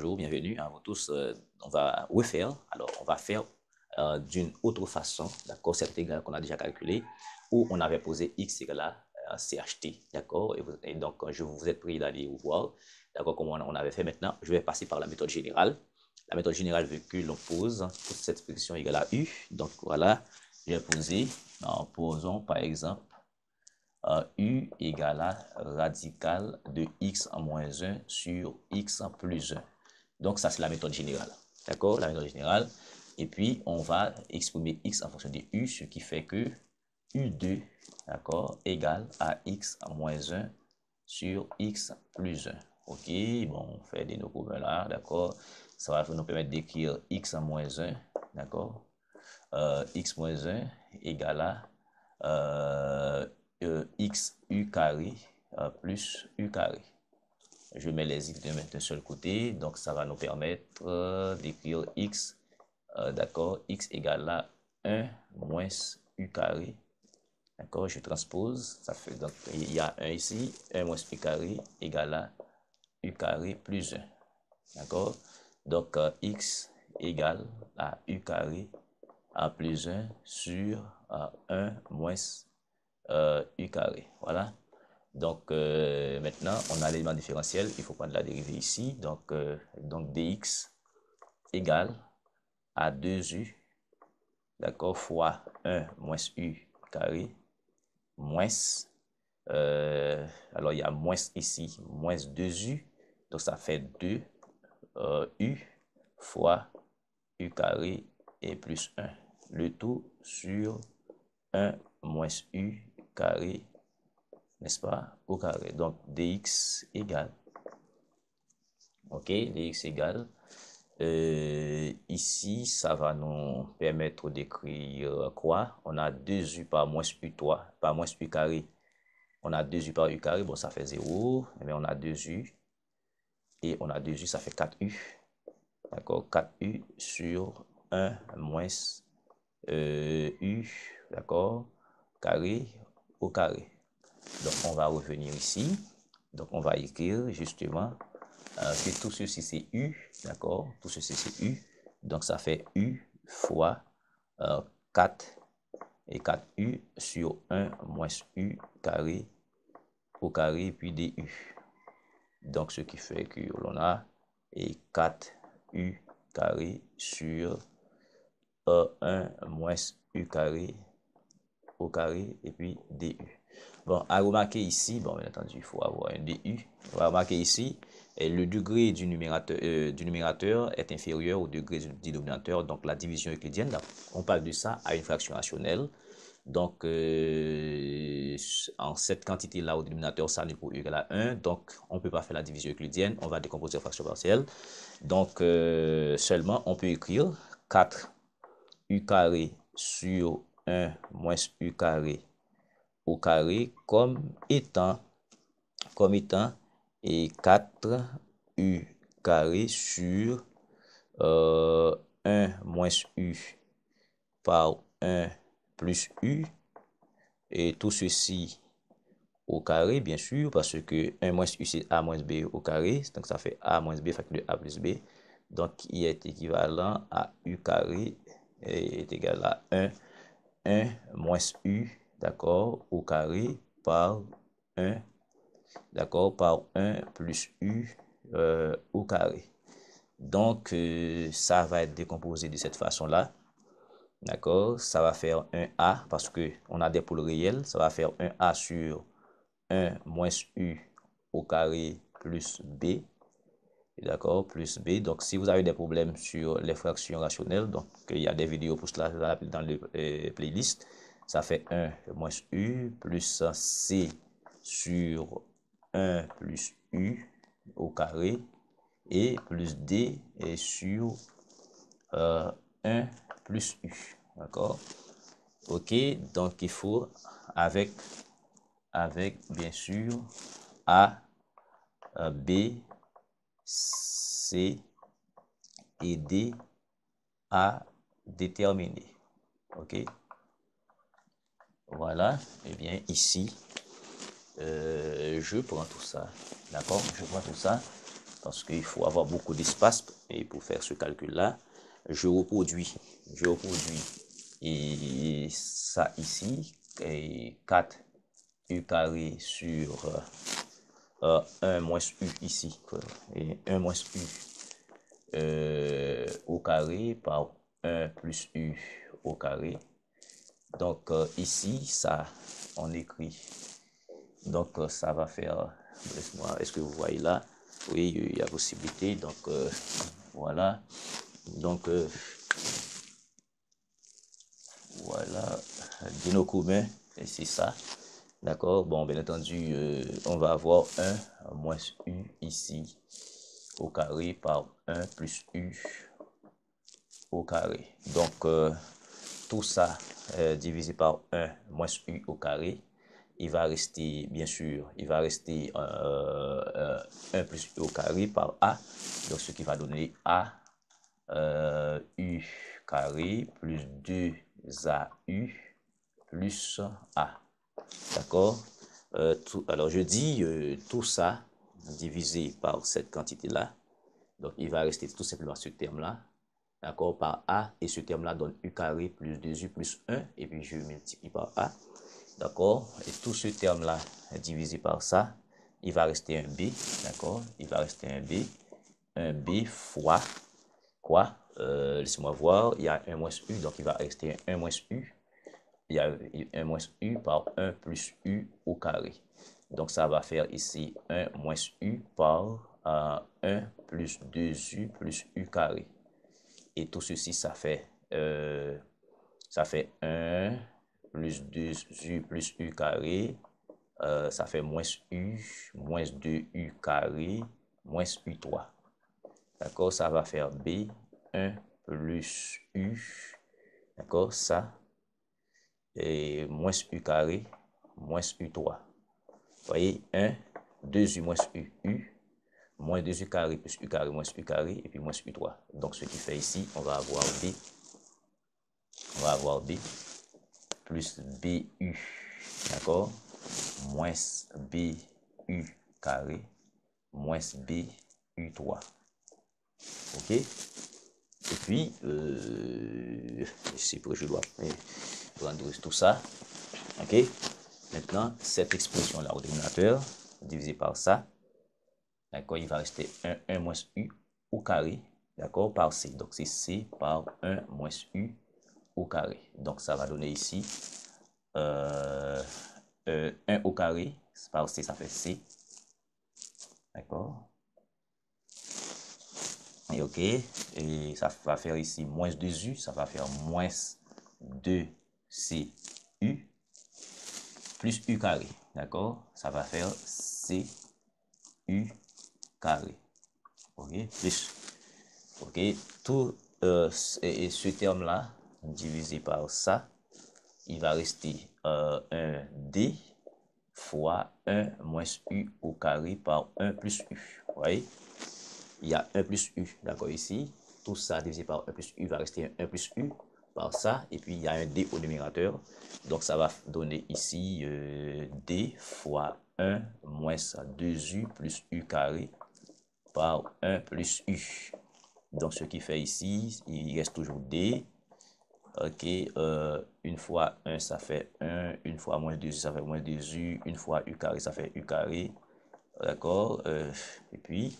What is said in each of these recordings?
bonjour, bienvenue à vous tous. On va refaire, alors on va faire d'une autre façon, d'accord, cette intégrale qu'on a déjà calculée, où on avait posé x égale à CHT, d'accord, et donc je vous êtes pris d'aller voir, d'accord, comment on avait fait. Maintenant, je vais passer par la méthode générale. La méthode générale veut que l'on pose toute cette expression égale à u, donc voilà, j'ai posé, posons par exemple, u égale à radical de x en moins 1 sur x en plus 1. Donc, ça, c'est la méthode générale. D'accord? La méthode générale. Et puis, on va exprimer x en fonction de u, ce qui fait que u2, d'accord, égale à x en moins 1 sur x plus 1. OK? Bon, on fait des nouveaux là, d'accord? Ça va nous permettre d'écrire x en moins 1, d'accord? X moins 1 égale à x u carré plus u carré. Je mets les x d'un seul côté, donc ça va nous permettre d'écrire x, d'accord, x égale à 1 moins u carré, d'accord, je transpose, ça fait, donc il y a 1 ici, 1 moins u carré égale à u carré plus 1, d'accord, donc x égale à u carré à plus 1 sur 1 moins u carré, voilà. Donc, maintenant, on a l'élément différentiel. Il faut prendre la dérivée ici. Donc dx égale à 2u, d'accord, fois 1 moins u carré, moins, alors il y a moins ici, moins 2u. Donc, ça fait 2 u fois u carré et plus 1. Le tout sur 1 moins u carré, n'est-ce pas, au carré. Donc, dx égale, ok, dx égale, ici, ça va nous permettre d'écrire quoi? On a 2u par moins u3, par moins u carré. On a 2u par u carré, bon, ça fait 0, mais on a 2u, et on a 2u, ça fait 4u, d'accord, 4u sur 1 moins u, d'accord, carré au carré. Donc, on va revenir ici. Donc, on va écrire justement que tout ceci, c'est u, d'accord? Tout ceci, c'est u. Donc, ça fait u fois 4 et 4u sur 1 moins u carré au carré, puis du. Donc, ce qui fait que l'on a 4u carré sur 1 moins u carré au carré, et puis du. Bon, à remarquer ici, bon, bien entendu, il faut avoir un du. On va remarquer ici, le degré du numérateur est inférieur au degré du dénominateur, donc la division euclidienne, là, on parle de ça à une fraction rationnelle. Donc, en cette quantité-là, au dénominateur, ça n'est pour u égale à 1, donc on ne peut pas faire la division euclidienne, on va décomposer en fraction partielle. Donc, seulement, on peut écrire 4u carré sur 1 moins u carré au carré comme étant et 4u carré sur 1 moins u par 1 plus u, et tout ceci au carré, bien sûr, parce que 1 moins u c'est a moins b au carré, donc ça fait a moins b facteur de a plus b, donc il est équivalent à u carré est égal à 1 moins u, d'accord, au carré par 1, d'accord, par 1 plus u au carré. Donc, ça va être décomposé de cette façon-là, d'accord, ça va faire 1a, parce qu'on a des pôles réels, ça va faire 1a sur 1 moins u au carré plus b, d'accord, plus b. Donc, si vous avez des problèmes sur les fractions rationnelles, donc il y a des vidéos pour cela dans le playlist, ça fait 1 moins u plus c sur 1 plus u au carré et plus d et sur 1 plus u, d'accord. Ok, donc il faut avec bien sûr a, b, c et d à déterminer. Ok, voilà, et bien ici je prends tout ça, d'accord, je prends tout ça, parce qu'il faut avoir beaucoup d'espace et pour faire ce calcul-là. Je reproduis et ça ici, et 4u carré sur 1 moins u ici, et 1 moins u au carré par 1 plus u au carré. Donc ici, ça, on écrit. Donc ça va faire, est-ce que vous voyez là? Oui, il y a possibilité. Donc voilà. Donc voilà, dino commun, et c'est ça. D'accord? Bon, bien entendu, on va avoir 1 moins u ici au carré par 1 plus u au carré. Donc, tout ça divisé par 1 moins u au carré, il va rester, bien sûr, il va rester 1 plus u au carré par a. Donc, ce qui va donner a u carré plus 2au plus a. D'accord? Alors, je dis tout ça divisé par cette quantité-là. Donc, il va rester tout simplement ce terme-là. D'accord? Par a. Et ce terme-là donne u carré plus 2u plus 1. Et puis, je multiplie par a. D'accord? Et tout ce terme-là divisé par ça, il va rester un b. D'accord? Il va rester un b. Un b fois quoi? Laissez-moi voir. Il y a 1 moins u. Donc, il va rester 1 moins u. Il y a 1 moins u par 1 plus u au carré. Donc, ça va faire ici 1 moins u par 1 plus 2u plus u carré. Et tout ceci, ça fait 1 plus 2u plus u carré. Ça fait moins u, moins 2u carré, moins u3. D'accord? Ça va faire b, 1 plus u. D'accord? Ça. Et moins u carré, moins u3. Vous voyez, 1, 2u moins u, moins 2u carré plus u carré moins u carré, et puis moins u3. Donc, ce qui fait ici, on va avoir b plus bu, d'accord, moins bu carré, moins bu3. OK? Et puis, c'est pour je dois prendre tout ça. OK? Maintenant, cette expression-là au dénominateur, divisé par ça, d'accord, il va rester 1 moins u au carré, d'accord, par c. Donc, c'est c par 1 moins u au carré. Donc, ça va donner ici 1 au carré, par c, ça fait c. D'accord? Et OK. Et ça va faire ici moins 2u, ça va faire moins 2cu plus u carré. D'accord? Ça va faire c u carré. OK? Plus. OK? Tout et ce terme-là, divisé par ça, il va rester 1d fois 1 moins u au carré par 1 plus u. Vous voyez? Il y a 1 plus u, d'accord, ici. Tout ça divisé par 1 plus u va rester 1 plus u par ça. Et puis, il y a un d au numérateur. Donc, ça va donner ici d fois 1 moins 2u plus u carré par 1 plus u. Donc, ce qui fait ici, il reste toujours d. OK, 1 fois 1, ça fait 1. 1 fois moins 2u, ça fait moins 2u. 1 fois u carré, ça fait u carré. D'accord, et puis,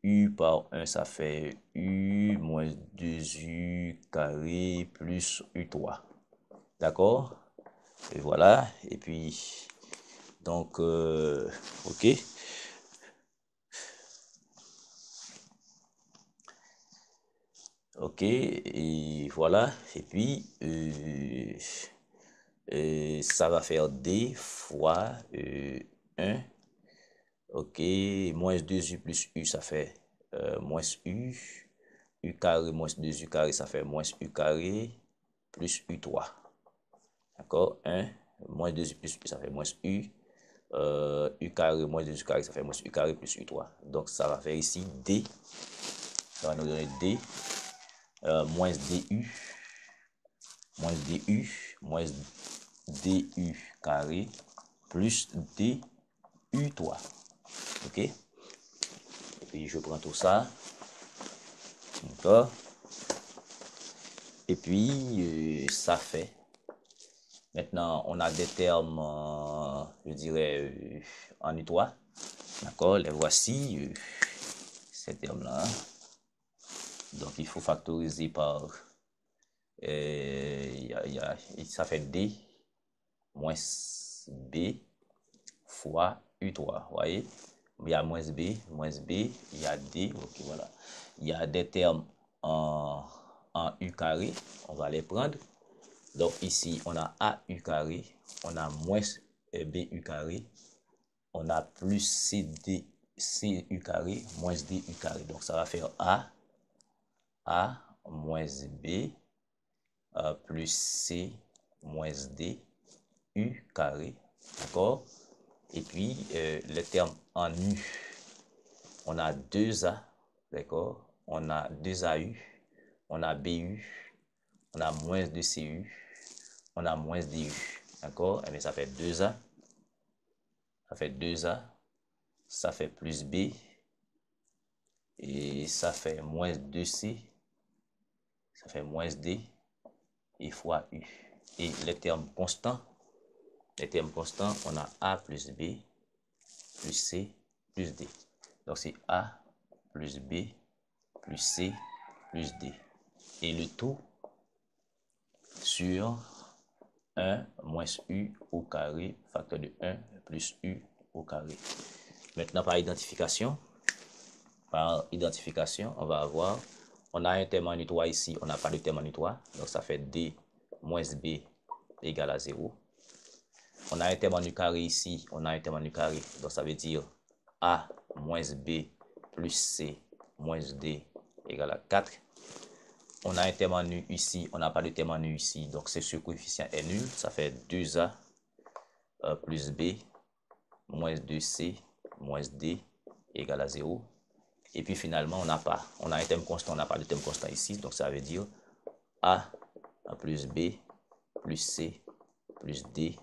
u par 1, ça fait u moins 2u carré plus u3. D'accord? Et voilà. Et puis, donc, OK. OK, et voilà. Et puis, ça va faire d fois 1. OK, moins 2u plus u, ça fait moins u. U carré moins 2u carré, ça fait moins u carré plus u3. D'accord? 1, moins 2u plus u, ça fait moins u. U carré moins 2u carré, ça fait moins u carré plus u3. Donc, ça va faire ici d. Ça va nous donner d. Moins du. Moins du. Moins du carré plus du3. OK? Et puis je prends tout ça. D'accord. Et puis ça fait. Maintenant, on a des termes, je dirais, en étoile. D'accord, les voici, ces termes-là. Donc, il faut factoriser par, ça fait D moins B fois U3, vous voyez. Il y a moins B, il y a D, ok, voilà. Il y a des termes en U carré, on va les prendre. Donc, ici, on a AU carré, on a moins BU carré, on a plus CU carré, moins DU carré. Donc, ça va faire A moins B plus C moins D U carré. D'accord? Et puis, le terme en U, on a 2A, d'accord? On a 2AU, on a BU, on a moins 2CU, on a moins DU, d'accord? Et bien, ça fait 2A, ça fait 2A, ça fait plus B, et ça fait moins 2C, ça fait moins D, et fois U. Et les termes constants, on a A plus B, plus C, plus D. Donc, c'est A plus B, plus C, plus D. Et le tout sur 1 moins U au carré, facteur de 1 plus U au carré. Maintenant, par identification, on va avoir, on a un terme en U3 ici, on n'a pas de terme en U3, donc ça fait D moins B égale à 0. On a un terme en U carré ici, on a un terme en U carré, donc ça veut dire A moins B plus C moins D égale à 4. On a un terme en U ici, on n'a pas de terme en U ici, donc c'est ce coefficient est nul, ça fait 2A plus B moins 2C moins D égale à 0. Et puis finalement, on a un terme constant, on n'a pas de terme constant ici, donc ça veut dire A plus B plus C plus D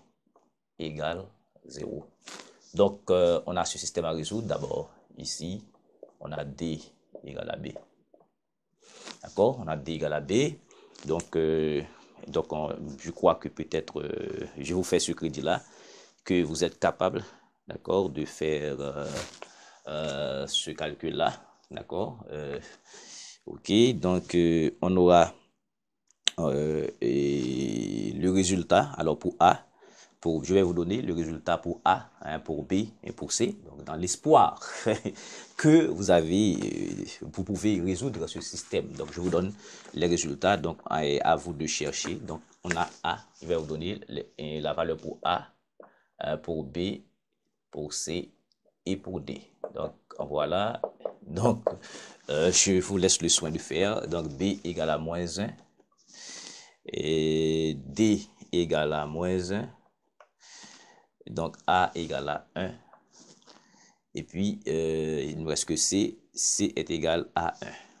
égale 0. Donc, on a ce système à résoudre. D'abord, ici, on a D égale à B. D'accord? On a D égale à B. Donc, je crois que peut-être, je vous fais ce crédit-là, que vous êtes capable, d'accord, de faire ce calcul-là. D'accord? Ok, donc, on aura le résultat. Alors, pour A, je vais vous donner le résultat pour A, hein, pour B et pour C, donc dans l'espoir que vous pouvez résoudre ce système. Donc, je vous donne les résultats, donc à vous de chercher. Donc, on a A, je vais vous donner la valeur pour A, pour B, pour C et pour D. Donc, voilà. Donc, je vous laisse le soin de faire. Donc, B égale à moins 1 et D égale à moins 1. Donc, A égale à 1. Et puis, il ne reste que C. C est égal à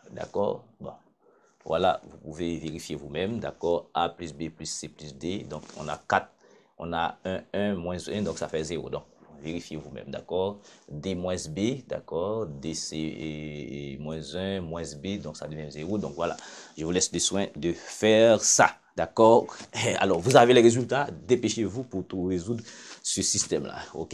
1. D'accord? Bon. Voilà, vous pouvez vérifier vous-même. D'accord? A plus B plus C plus D. Donc, on a 4. On a 1 moins 1. Donc, ça fait 0. Donc, vérifiez vous-même. D'accord? D moins B. D'accord? DC et moins 1 moins B. Donc, ça devient 0. Donc, voilà. Je vous laisse le soin de faire ça. D'accord? Alors, vous avez les résultats. Dépêchez-vous pour tout résoudre ce système-là. OK?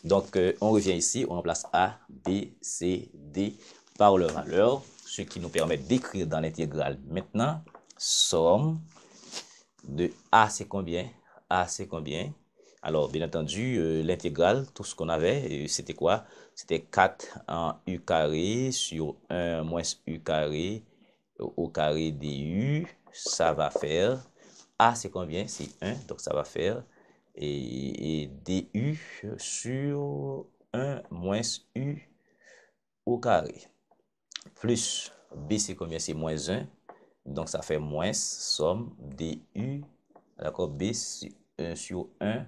Donc, on revient ici. On remplace A, B, C, D par leur valeur, ce qui nous permet d'écrire dans l'intégrale. Maintenant, somme de A, c'est combien? A, c'est combien? Alors, bien entendu, l'intégrale, tout ce qu'on avait, c'était quoi? C'était 4 en U carré sur 1 moins U carré au carré du. Ça va faire, A, c'est combien? C'est 1, donc ça va faire, et du sur 1 moins U au carré. Plus B, c'est combien? C'est moins 1. Donc, ça fait moins somme du, d'accord, B sur 1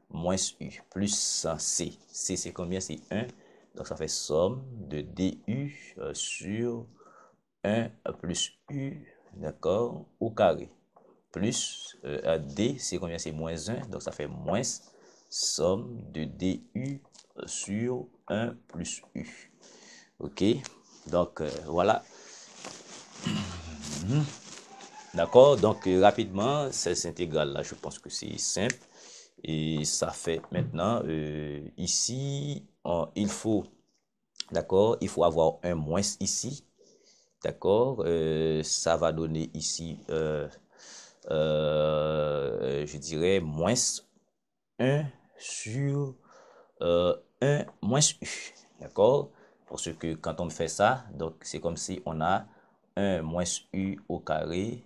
moins U, plus C. C, c'est combien? C'est 1. Donc, ça fait somme de du sur 1 plus U, d'accord, au carré. Plus D, c'est combien? C'est moins 1. Donc, ça fait moins somme de du sur 1 plus U. Ok, donc voilà. D'accord, donc rapidement, cette intégrale là, je pense que c'est simple. Et ça fait maintenant, ici, il faut, d'accord, il faut avoir un moins ici. D'accord, ça va donner ici, je dirais, moins 1 sur 1 moins U. D'accord? Parce que quand on fait ça, donc c'est comme si on a 1 moins U au carré.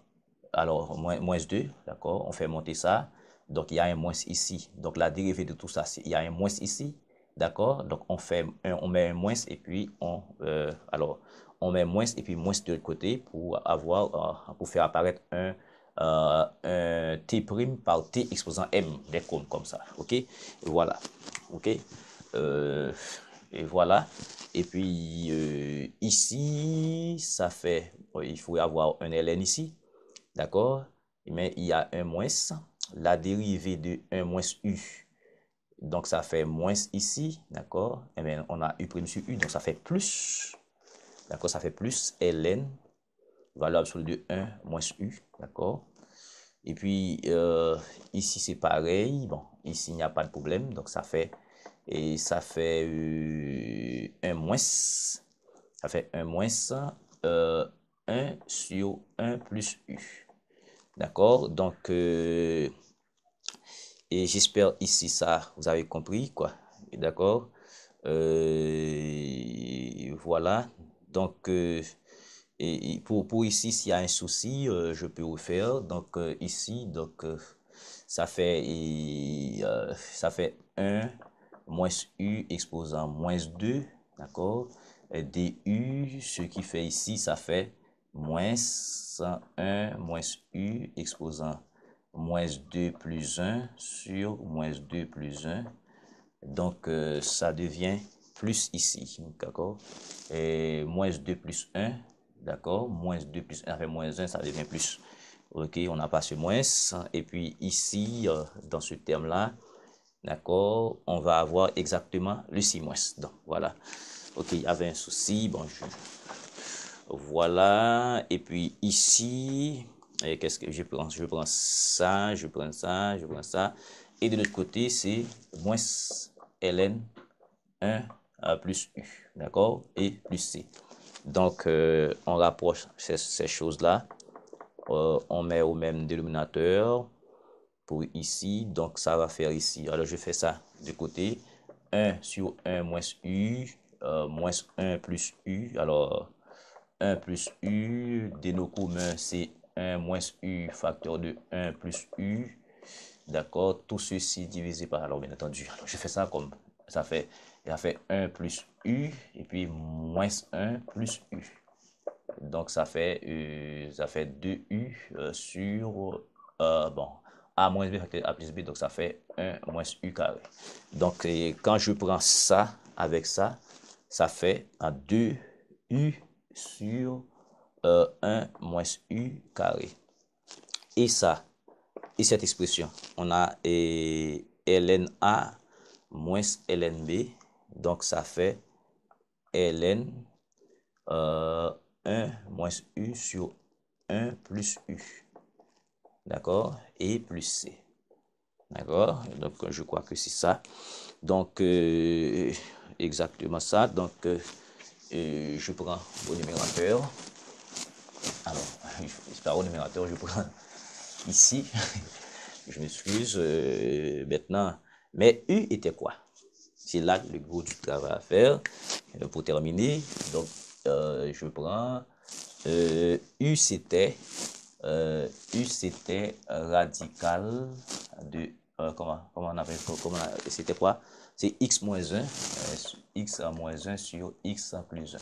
Alors, moins 2, d'accord? On fait monter ça. Donc, il y a un moins ici. Donc, la dérivée de tout ça, il y a un moins ici. D'accord? Donc, on met un moins et puis on met moins et puis moins de l'autre côté pour pour faire apparaître un t' par t exposant m, des cônes comme ça. OK? Et voilà. OK? Euh, et voilà. Et puis, ici, ça fait, il faut avoir un ln ici. D'accord? Mais il y a un moins. La dérivée de 1 moins u. Donc, ça fait moins ici. D'accord? Et bien, on a u' sur u. Donc, ça fait plus. D'accord? Ça fait plus ln, valeur absolue de 1 moins u. D'accord? Et puis, ici, c'est pareil. Bon, ici, il n'y a pas de problème. Donc, ça fait 1 moins. Ça fait 1 moins 1 sur 1 plus u. D'accord? Donc, et j'espère ici ça, vous avez compris, quoi. D'accord? Voilà. Donc, et pour ici, s'il y a un souci, je peux vous faire. Donc, ici, donc, ça fait 1 moins u exposant moins 2, d'accord? Du, ce qui fait ici, ça fait moins 1 moins u exposant moins 2 plus 1 sur moins 2 plus 1. Donc, ça devient plus ici, d'accord? Et moins 2 plus 1, d'accord? Moins 2 plus 1, ça fait moins 1, ça devient plus. Ok, on n'a pas ce moins. Et puis ici, dans ce terme-là, d'accord, on va avoir exactement le 6 moins. Donc, voilà. Ok, il y avait un souci. Bon, voilà. Et puis ici, qu'est-ce que je prends? Je prends ça, je prends ça, je prends ça. Et de l'autre côté, c'est moins ln 1 plus u. D'accord? Et plus c. Donc, on rapproche ces choses-là. On met au même dénominateur pour ici. Donc, ça va faire ici. Alors, je fais ça du côté. 1 sur 1 moins u, moins 1 plus u. Alors, 1 plus u, déno commun, c'est 1 moins u facteur de 1 plus u. D'accord? Tout ceci divisé par, alors bien entendu, alors je fais ça comme, ça fait 1 plus u, et puis moins 1 plus u. Donc, ça fait 2u sur, bon, a moins b facteur a plus b, donc ça fait 1 moins u carré. Donc, quand je prends ça avec ça, ça fait 2u sur 1 moins u carré. Et ça, et cette expression, on a ln a moins ln b, donc ça fait ln 1 moins u sur 1 plus u. D'accord? Et plus c. D'accord? Donc, je crois que c'est ça. Donc, exactement ça. Donc, je prends au numérateur. Alors, pas au numérateur, je prends ici. Je m'excuse. Maintenant, mais U était quoi? C'est là le gros du travail à faire. Pour terminer, donc, je prends U, c'était radical de, comment on appelle, c'était quoi? C'est x moins 1, x à moins 1 sur x plus 1.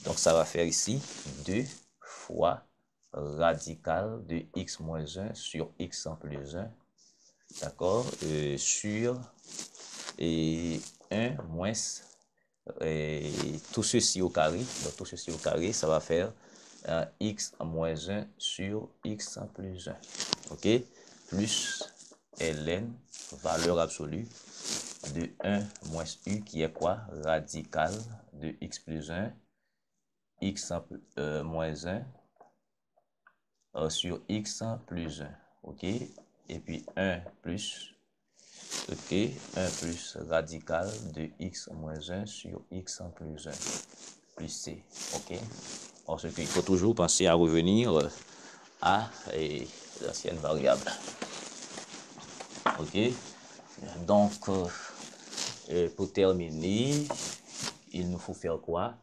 Donc, ça va faire ici 2 fois radical de x moins 1 sur x plus 1, d'accord, sur 1 moins tout ceci au carré. Donc, tout ceci au carré, ça va faire x moins 1 sur x plus 1. OK? Plus ln, valeur absolue de 1 moins u, qui est quoi? Radical de x plus 1 x moins 1 sur x plus 1. OK? Et puis 1 plus, OK, 1 plus radical de x moins 1 sur x plus 1 plus c. OK? Ensuite, il faut toujours penser à revenir à l'ancienne variable. OK? Donc, pour terminer, il nous faut faire quoi?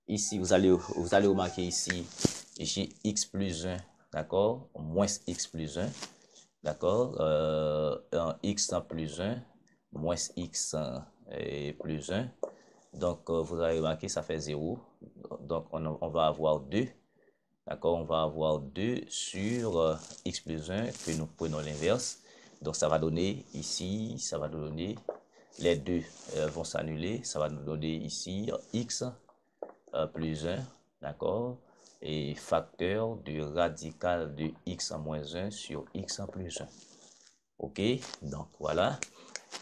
Ici, vous allez remarquer ici, j'ai x plus 1, d'accord? Moins x plus 1, d'accord? X plus 1, moins x plus 1. Donc, vous allez remarquer, ça fait 0. Donc, on va avoir 2. D'accord? On va avoir 2 sur x plus 1, que nous prenons l'inverse. Donc, ça va donner ici, ça va nous donner, les deux vont s'annuler. Ça va nous donner ici x plus 1, d'accord? Et facteur du radical de x en moins 1 sur x en plus 1. OK? Donc, voilà.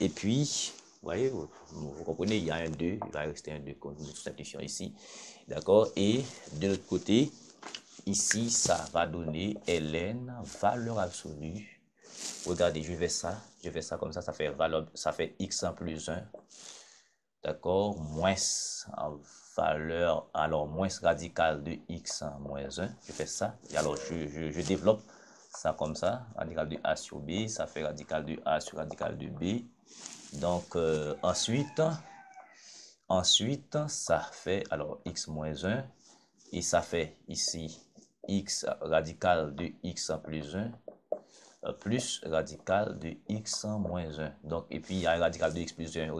Et puis, vous voyez, vous comprenez, il y a un 2, il va rester un 2, comme nous simplifions ici. D'accord? Et de l'autre côté, ici, ça va donner ln, valeur absolue. Regardez, je vais ça comme ça fait valeur, ça fait x en plus 1. D'accord? Moins en valeur, alors moins radical de x en moins 1. Je fais ça. Et alors, je développe ça comme ça. Radical de a sur b, ça fait radical de a sur radical de b. Donc, ensuite, ça fait, alors, x moins 1. Et ça fait ici, x radical de x en plus 1. Plus radical de x en moins 1. Donc, et puis, il y a un radical de x plus 1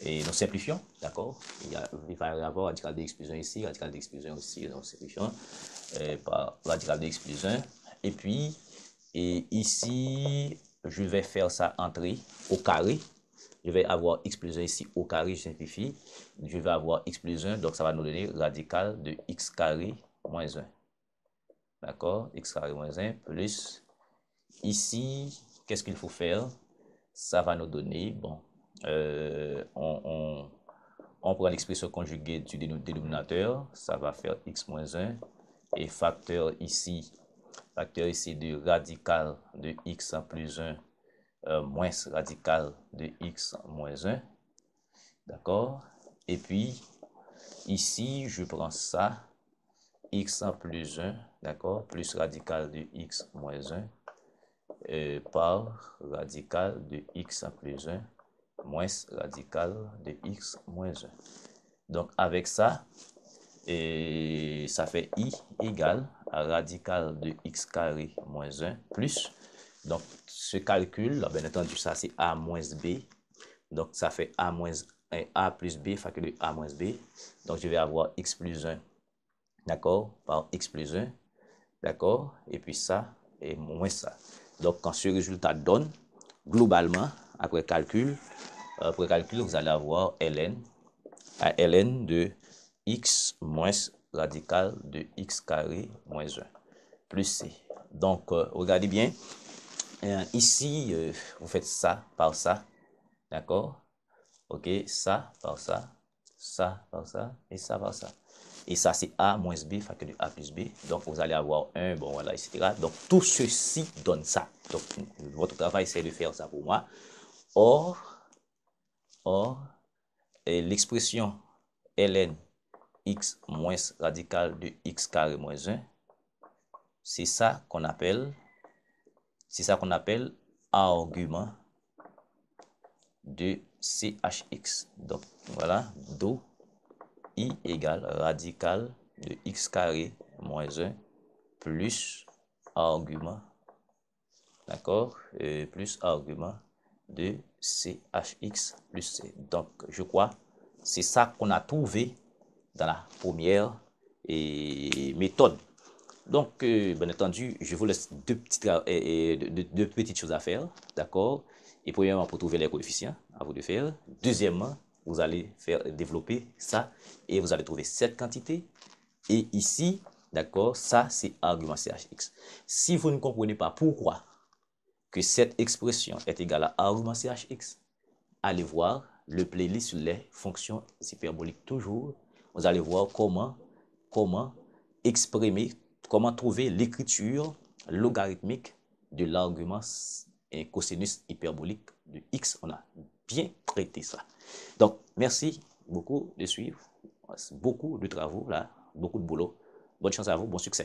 et nous simplifions, d'accord? Il va y avoir radical de x plus 1 ici, radical de x plus 1 aussi, nous simplifions par radical de x plus 1. Et puis, ici, je vais faire ça entrer au carré. Je vais avoir x plus 1 ici au carré, je simplifie. Je vais avoir x plus 1, donc ça va nous donner radical de x carré moins 1. D'accord? X carré moins 1 plus... Ici, qu'est-ce qu'il faut faire? Ça va nous donner, bon, on prend l'expression conjuguée du dénominateur, ça va faire x moins 1, et facteur ici de radical de x en plus 1, moins radical de x moins 1, d'accord? Et puis, ici, je prends ça, x en plus 1, d'accord? Plus radical de x moins 1, par radical de x en plus 1 moins radical de x moins 1. Donc, avec ça, ça fait i égale à radical de x carré moins 1 plus. Donc, ce calcul, bien entendu, ça c'est a moins b. Donc, ça fait a plus b, facteur de a moins b. Donc, je vais avoir x plus 1, d'accord, par x plus 1, d'accord, et puis ça, et moins ça. Donc, quand ce résultat donne, globalement, après calcul, vous allez avoir ln, à ln de x moins radical de x carré moins 1, plus c. Donc, regardez bien, ici, vous faites ça par ça, d'accord? OK, ça par ça, ça par ça, et ça par ça. Et ça, c'est A moins B, facteur de A plus B. Donc, vous allez avoir 1, bon, voilà, etc. Donc, tout ceci donne ça. Donc, votre travail, c'est de faire ça pour moi. Or, l'expression ln x moins radical de x carré moins 1, c'est ça qu'on appelle argument de CHX. Donc, voilà, d'où I égale radical de x carré moins 1 plus argument, d'accord, plus argument de CHX plus C. Donc, je crois, c'est ça qu'on a trouvé dans la première méthode. Donc, bien entendu, je vous laisse deux petites choses à faire, d'accord? Et premièrement, pour trouver les coefficients, à vous de faire. Deuxièmement, vous allez développer ça et vous allez trouver cette quantité. Et ici, d'accord, ça c'est argument CHX. Si vous ne comprenez pas pourquoi que cette expression est égale à argument CHX, allez voir le playlist sur les fonctions hyperboliques toujours vous allez voir comment exprimer, comment trouver l'écriture logarithmique de l'argument cosinus hyperbolique de x. On a bien traité ça. Donc, merci beaucoup de suivre. Beaucoup de travaux là, beaucoup de boulot. Bonne chance à vous, bon succès.